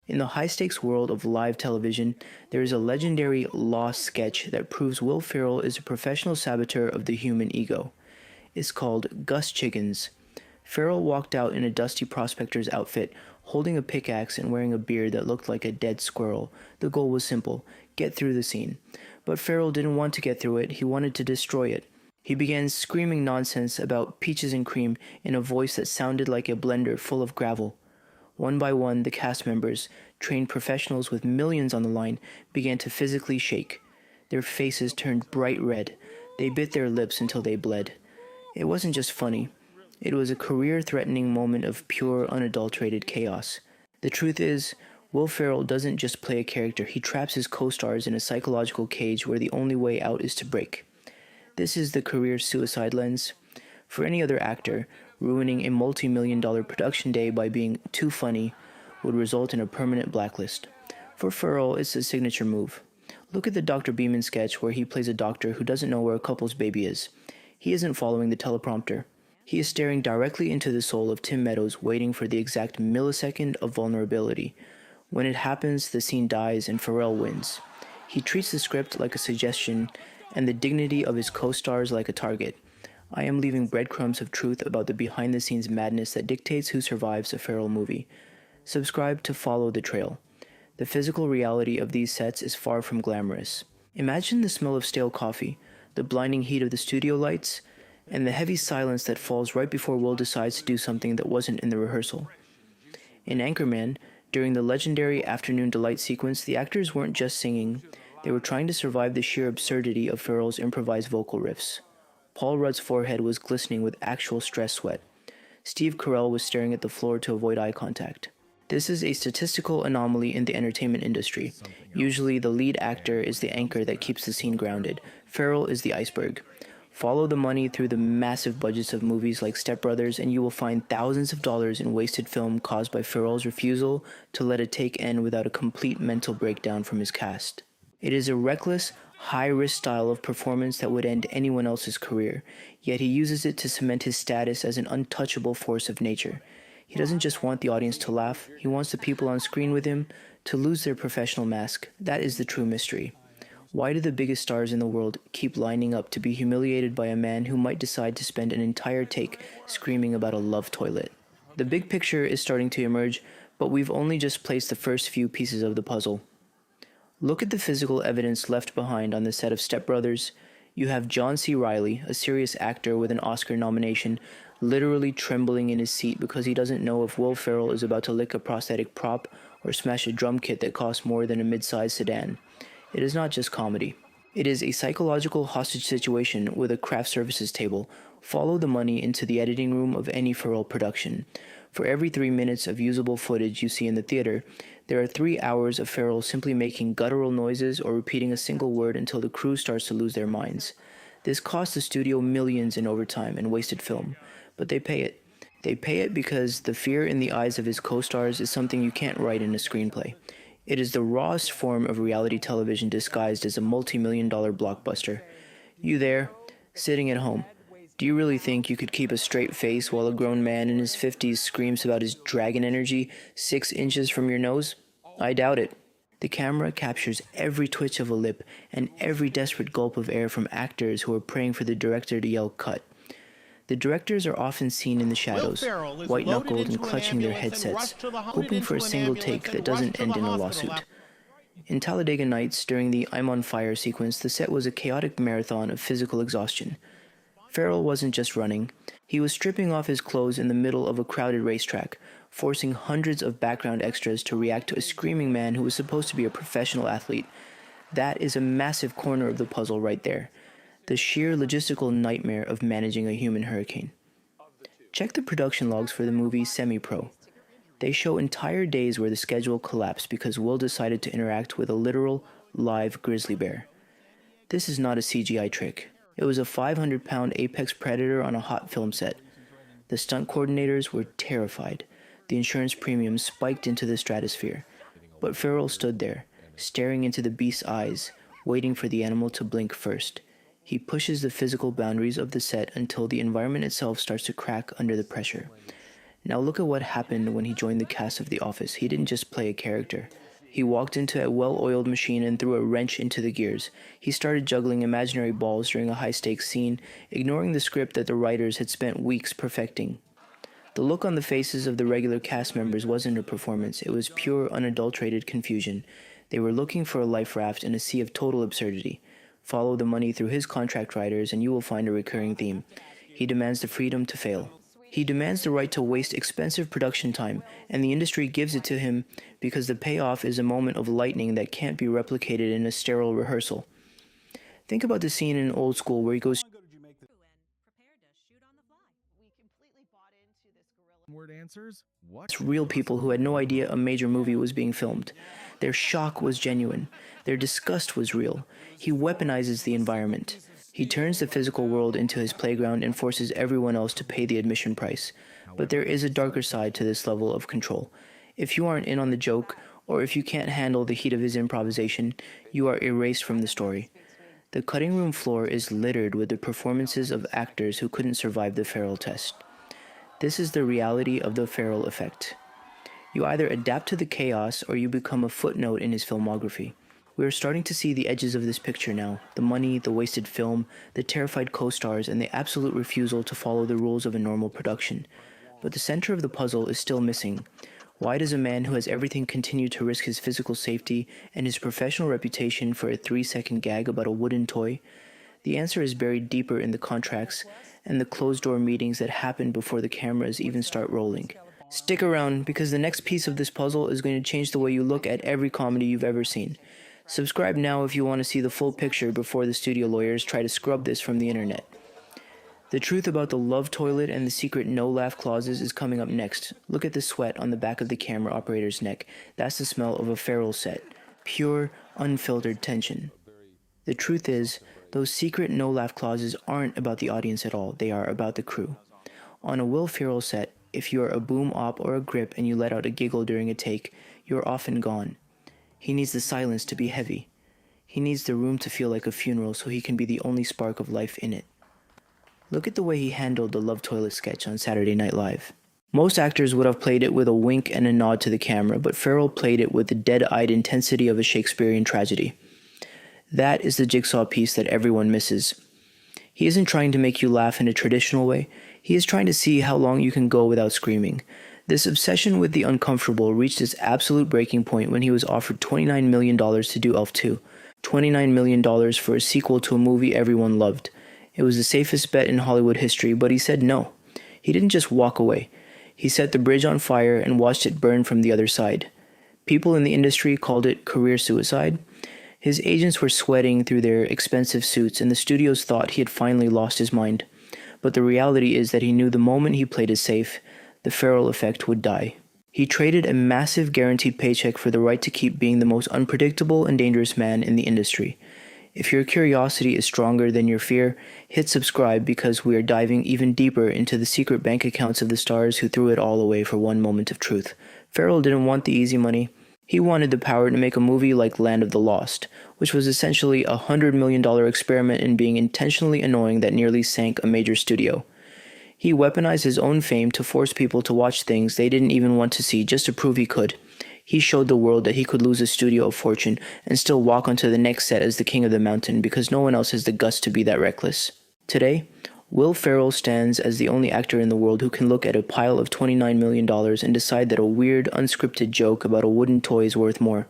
In the high-stakes world of live television, there is a legendary Lost sketch that proves Will Ferrell is a professional saboteur of the human ego. It's called Gus Chiggins. Ferrell walked out in a dusty prospector's outfit, holding a pickaxe and wearing a beard that looked like a dead squirrel. The goal was simple: get through the scene. But Ferrell didn't want to get through it, he wanted to destroy it. He began screaming nonsense about peaches and cream in a voice that sounded like a blender full of gravel. One by one, the cast members, trained professionals with millions on the line, began to physically shake. Their faces turned bright red. They bit their lips until they bled. It wasn't just funny. It was a career-threatening moment of pure, unadulterated chaos. The truth is, Will Ferrell doesn't just play a character, he traps his co-stars in a psychological cage where the only way out is to break. This is the career suicide lens. For any other actor, ruining a multi-million-dollar production day by being too funny would result in a permanent blacklist. For Ferrell, it's a signature move. Look at the Dr. Beeman sketch where he plays a doctor who doesn't know where a couple's baby is. He isn't following the teleprompter. He is staring directly into the soul of Tim Meadows, waiting for the exact millisecond of vulnerability. When it happens, the scene dies and Ferrell wins. He treats the script like a suggestion and the dignity of his co-stars like a target. I am leaving breadcrumbs of truth about the behind-the-scenes madness that dictates who survives a Ferrell movie. Subscribe to follow the trail. The physical reality of these sets is far from glamorous. Imagine the smell of stale coffee, the blinding heat of the studio lights, and the heavy silence that falls right before Will decides to do something that wasn't in the rehearsal. In Anchorman, during the legendary Afternoon Delight sequence, the actors weren't just singing, they were trying to survive the sheer absurdity of Ferrell's improvised vocal riffs. Paul Rudd's forehead was glistening with actual stress sweat. Steve Carell was staring at the floor to avoid eye contact. This is a statistical anomaly in the entertainment industry. Usually, the lead actor is the anchor that keeps the scene grounded. Ferrell is the iceberg. Follow the money through the massive budgets of movies like Step Brothers, and you will find thousands of dollars in wasted film caused by Ferrell's refusal to let a take end without a complete mental breakdown from his cast. It is a reckless, high-risk style of performance that would end anyone else's career, yet he uses it to cement his status as an untouchable force of nature. He doesn't just want the audience to laugh, he wants the people on screen with him to lose their professional mask. That is the true mystery. Why do the biggest stars in the world keep lining up to be humiliated by a man who might decide to spend an entire take screaming about a love toilet? The big picture is starting to emerge, but we've only just placed the first few pieces of the puzzle. Look at the physical evidence left behind on the set of Step Brothers. You have John C. Reilly, a serious actor with an Oscar nomination, literally trembling in his seat because he doesn't know if Will Ferrell is about to lick a prosthetic prop or smash a drum kit that costs more than a mid-sized sedan. It is not just comedy. It is a psychological hostage situation with a craft services table. Follow the money into the editing room of any Ferrell production. For every 3 minutes of usable footage you see in the theater, there are 3 hours of Ferrell simply making guttural noises or repeating a single word until the crew starts to lose their minds. This costs the studio millions in overtime and wasted film, but they pay it. They pay it because the fear in the eyes of his co-stars is something you can't write in a screenplay. It is the rawest form of reality television disguised as a multi-million-dollar blockbuster. You there, sitting at home, do you really think you could keep a straight face while a grown man in his 50s screams about his dragon energy 6 inches from your nose? I doubt it. The camera captures every twitch of a lip and every desperate gulp of air from actors who are praying for the director to yell cut. The directors are often seen in the shadows, white-knuckled and clutching their headsets, hoping for a single take that doesn't end in a lawsuit. In Talladega Nights, during the I'm on Fire sequence, the set was a chaotic marathon of physical exhaustion. Ferrell wasn't just running. He was stripping off his clothes in the middle of a crowded racetrack, forcing hundreds of background extras to react to a screaming man who was supposed to be a professional athlete. That is a massive corner of the puzzle right there. The sheer logistical nightmare of managing a human hurricane. Check the production logs for the movie Semi-Pro. They show entire days where the schedule collapsed because Will decided to interact with a literal, live grizzly bear. This is not a CGI trick. It was a 500-pound apex predator on a hot film set. The stunt coordinators were terrified. The insurance premiums spiked into the stratosphere. But Ferrell stood there, staring into the beast's eyes, waiting for the animal to blink first. He pushes the physical boundaries of the set until the environment itself starts to crack under the pressure. Now look at what happened when he joined the cast of The Office. He didn't just play a character. He walked into a well-oiled machine and threw a wrench into the gears. He started juggling imaginary balls during a high-stakes scene, ignoring the script that the writers had spent weeks perfecting. The look on the faces of the regular cast members wasn't a performance, it was pure, unadulterated confusion. They were looking for a life raft in a sea of total absurdity. Follow the money through his contract writers and you will find a recurring theme. He demands the freedom to fail. He demands the right to waste expensive production time, and the industry gives it to him because the payoff is a moment of lightning that can't be replicated in a sterile rehearsal. Think about the scene in Old School where he goes Word answers? What? real people who had no idea a major movie was being filmed. Their shock was genuine. Their disgust was real. He weaponizes the environment. He turns the physical world into his playground and forces everyone else to pay the admission price. But there is a darker side to this level of control. If you aren't in on the joke, or if you can't handle the heat of his improvisation, you are erased from the story. The cutting room floor is littered with the performances of actors who couldn't survive the Ferrell test. This is the reality of the Ferrell effect. You either adapt to the chaos or you become a footnote in his filmography. We are starting to see the edges of this picture now, the money, the wasted film, the terrified co-stars, and the absolute refusal to follow the rules of a normal production. But the center of the puzzle is still missing. Why does a man who has everything continue to risk his physical safety and his professional reputation for a 3-second gag about a wooden toy? The answer is buried deeper in the contracts and the closed-door meetings that happen before the cameras even start rolling. Stick around, because the next piece of this puzzle is going to change the way you look at every comedy you've ever seen. Subscribe now if you want to see the full picture before the studio lawyers try to scrub this from the internet. The truth about the love toilet and the secret no-laugh clauses is coming up next. Look at the sweat on the back of the camera operator's neck. That's the smell of a Ferrell set. Pure, unfiltered tension. The truth is, those secret no-laugh clauses aren't about the audience at all, they are about the crew. On a Will Ferrell set, if you're a boom op or a grip and you let out a giggle during a take, you're often gone. He needs the silence to be heavy. He needs the room to feel like a funeral so he can be the only spark of life in it. Look at the way he handled the love toilet sketch on Saturday Night Live. Most actors would have played it with a wink and a nod to the camera, but Ferrell played it with the dead-eyed intensity of a Shakespearean tragedy. That is the jigsaw piece that everyone misses. He isn't trying to make you laugh in a traditional way. He is trying to see how long you can go without screaming. This obsession with the uncomfortable reached its absolute breaking point when he was offered $29 million to do Elf 2. $29 million for a sequel to a movie everyone loved. It was the safest bet in Hollywood history, but he said no. He didn't just walk away. He set the bridge on fire and watched it burn from the other side. People in the industry called it career suicide. His agents were sweating through their expensive suits, and the studios thought he had finally lost his mind. But the reality is that he knew the moment he played it safe, the Ferrell effect would die. He traded a massive guaranteed paycheck for the right to keep being the most unpredictable and dangerous man in the industry. If your curiosity is stronger than your fear, hit subscribe because we are diving even deeper into the secret bank accounts of the stars who threw it all away for one moment of truth. Ferrell didn't want the easy money. He wanted the power to make a movie like Land of the Lost, which was essentially a $100 million experiment in being intentionally annoying that nearly sank a major studio. He weaponized his own fame to force people to watch things they didn't even want to see just to prove he could. He showed the world that he could lose a studio of fortune and still walk onto the next set as the king of the mountain because no one else has the guts to be that reckless. Today, Will Ferrell stands as the only actor in the world who can look at a pile of $29 million and decide that a weird, unscripted joke about a wooden toy is worth more.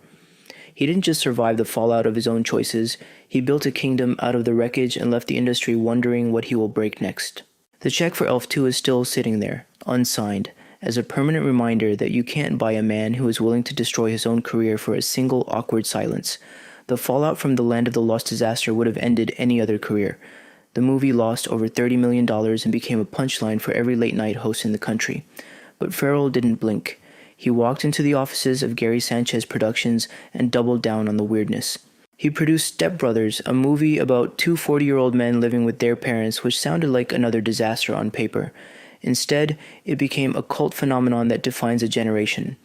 He didn't just survive the fallout of his own choices, he built a kingdom out of the wreckage and left the industry wondering what he will break next. The check for Elf 2 is still sitting there, unsigned, as a permanent reminder that you can't buy a man who is willing to destroy his own career for a single awkward silence. The fallout from the Land of the Lost disaster would have ended any other career. The movie lost over $30 million and became a punchline for every late-night host in the country. But Ferrell didn't blink. He walked into the offices of Gary Sanchez Productions and doubled down on the weirdness. He produced Step Brothers, a movie about two 40-year-old men living with their parents, which sounded like another disaster on paper. Instead, it became a cult phenomenon that defines a generation.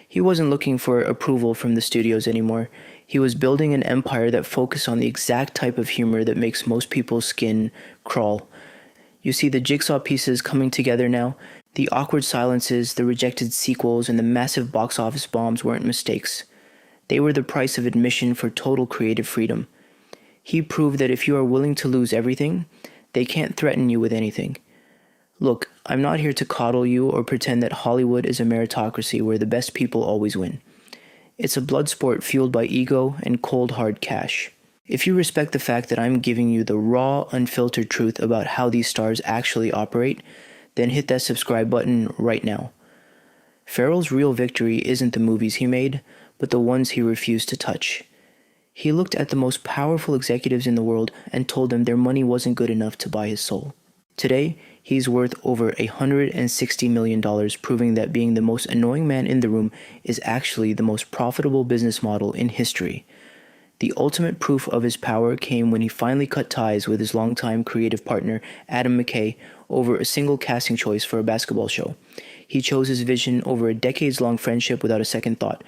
He wasn't looking for approval from the studios anymore. He was building an empire that focused on the exact type of humor that makes most people's skin crawl. You see the jigsaw pieces coming together now? The awkward silences, the rejected sequels, and the massive box office bombs weren't mistakes. They were the price of admission for total creative freedom. He proved that if you are willing to lose everything, they can't threaten you with anything. Look, I'm not here to coddle you or pretend that Hollywood is a meritocracy where the best people always win. It's a blood sport fueled by ego and cold hard cash. If you respect the fact that I'm giving you the raw, unfiltered truth about how these stars actually operate, then hit that subscribe button right now. Ferrell's real victory isn't the movies he made, but the ones he refused to touch. He looked at the most powerful executives in the world and told them their money wasn't good enough to buy his soul. Today, he's worth over $160 million, proving that being the most annoying man in the room is actually the most profitable business model in history. The ultimate proof of his power came when he finally cut ties with his longtime creative partner, Adam McKay, over a single casting choice for a basketball show. He chose his vision over a decades-long friendship without a second thought.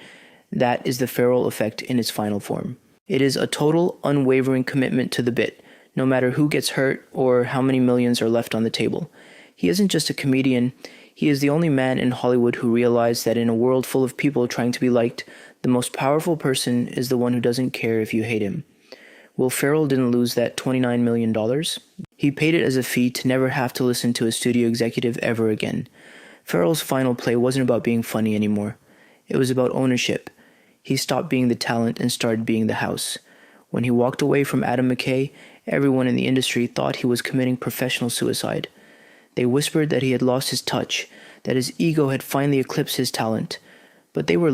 That is the Ferrell effect in its final form. It is a total, unwavering commitment to the bit, no matter who gets hurt or how many millions are left on the table. He isn't just a comedian, he is the only man in Hollywood who realized that in a world full of people trying to be liked, the most powerful person is the one who doesn't care if you hate him. Will Ferrell didn't lose that $29 million? He paid it as a fee to never have to listen to a studio executive ever again. Ferrell's final play wasn't about being funny anymore. It was about ownership. He stopped being the talent and started being the house. When he walked away from Adam McKay, everyone in the industry thought he was committing professional suicide. They whispered that he had lost his touch, that his ego had finally eclipsed his talent. But they were